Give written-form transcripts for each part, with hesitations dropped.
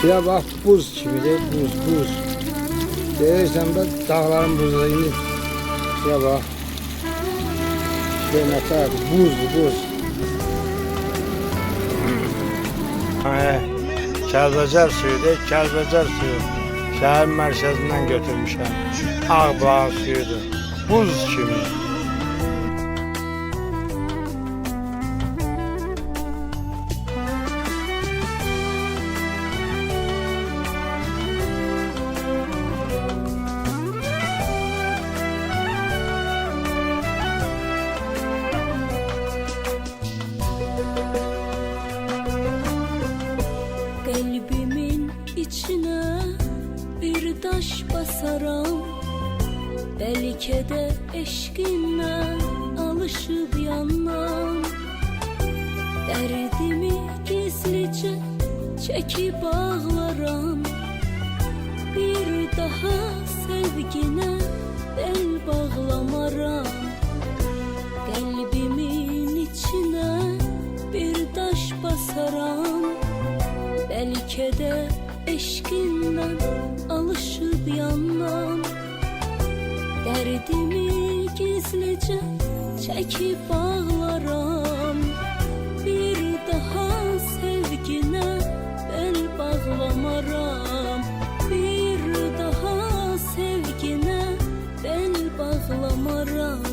Suya bak, buz kimi de, buz. Görürsen bak, dağların buzlarını. Suya bak. İşte ne kadar buz. Kəlbəcər suyudur, Kəlbəcər suyu. Şəhər mərkəzindən götürmüşəm. Ağbağ suyudur, buz kimi. Kalbimin içine bir taş basaram, belki de eşkinle alışıp yanmam. Derdimi gizlice çekip ağlaram, bir daha sevgine bel bağlamaram. Kalbimin içine bir taş basaram, belki de eşkinden alışıp yanmam. Derdimi gizlice çekip ağlaram, bir daha sevgine bel bağlamaram. Bir daha sevgine bel bağlamaram.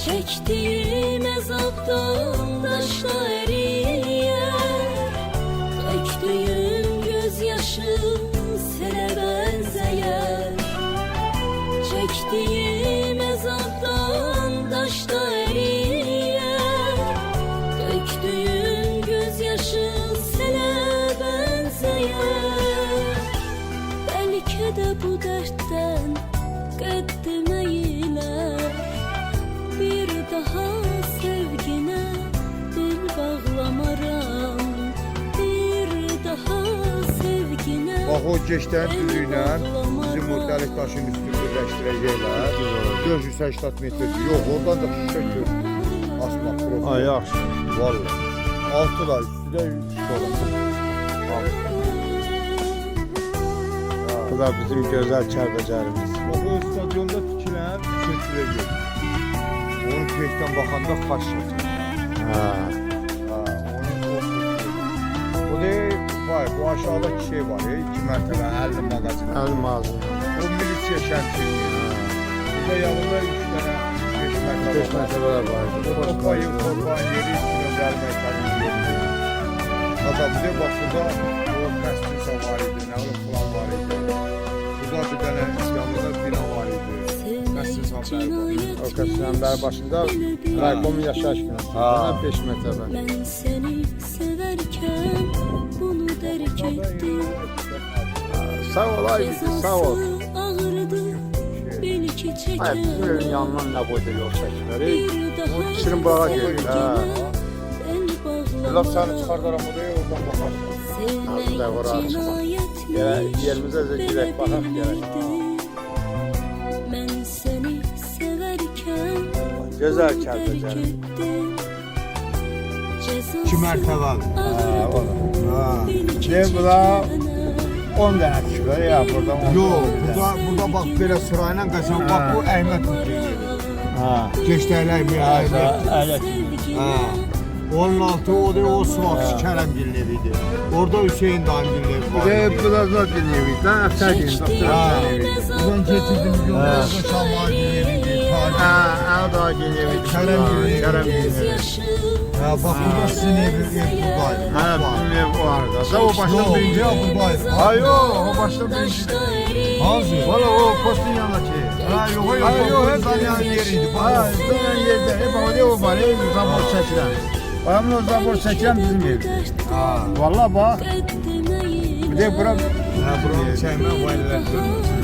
Çektiğim azaptan taşla eriyer, döktüğüm gözyaşım sele benzeyer. Çektiğim azaptan taşla eriyer, döktüğüm gözyaşım sele benzeyer. Belki de bu dertten qeddimeyler, bir daha sevgine dil bağlamaram. Bir daha sevgine. Bax o keçdən düzüyle bizim o dəlik daşın üstünü birləşdirəcəklər. 480 metrdir. Yox, oradan da şişə gör. Asmaq profil. Ay yaxşı. Vallahi. Altı da üstü də Bu da bizim gözəl Kəlbəcərimiz. Bax o stadionda tikilən keçiləcək. Onun keçdən baxanda xaç yatır. O da var, bu aşağıdaki şey var ya, 2 mərtəbə 50 mağazin. 50 mağazin. O milisiya şəmsiyyə. Burada yanında 3 dənə 5 mərtəbə 5 mərtəbələr var. Topayın yeri, üstünə gəlməklərin yeri. Hatta bir de bak burada o Mescid var idi, ne öyle falan var idi. Burada bir tane İslam'da bina var idi. Mescid O Qəsrənbər başında Raykomun yaşayış binası. 5 mərtəbə. Ben seni severken bunu derk ettim. Sağ ol Aybücü, sağ ol. Ağırdı belki Hayır, bizim evin çeken. yanından ne boyda yol çəkirlər. Bir daha O Şirin bağa gelir. Laf seni çıkardıram odaya oradan bakarsın. Az da var açma. Yerimizə də girək baxaq gələk. Ben seni severken Gözəl Kəlbəcər. İki mərtəbə. Şey bula 10 dənə düşür ya buradan. Yok, burada bak böyle sırayla kaçan bak bu Əhməd Hüseyin. Keçdəklər bir Əhməd. Onun altı o da o Sivas Kərəmgilin evidir. Orada Hüseyin dayımgilin evi var. Bu da zaten evi. Daha Əftərgilin. Buradan getirdim yolda Şalvargilin evidir. O da evi. Kərəmgilin evi. Bak burada sizin ev buradaydı. Bizim ev o arada. O baştan birinci. Ya buradaydı. Hayır o baştan birinci. Hangi? Valla o postun yanındaki. Yok, hep zanyan yeriydi. Zanyan yerde. Hep o var. Ev zabor çekilen. Bayamın o zabor çekilen bizim ev. Valla bak. Bir de bura. Buranın çayman valiler dönmüşsün.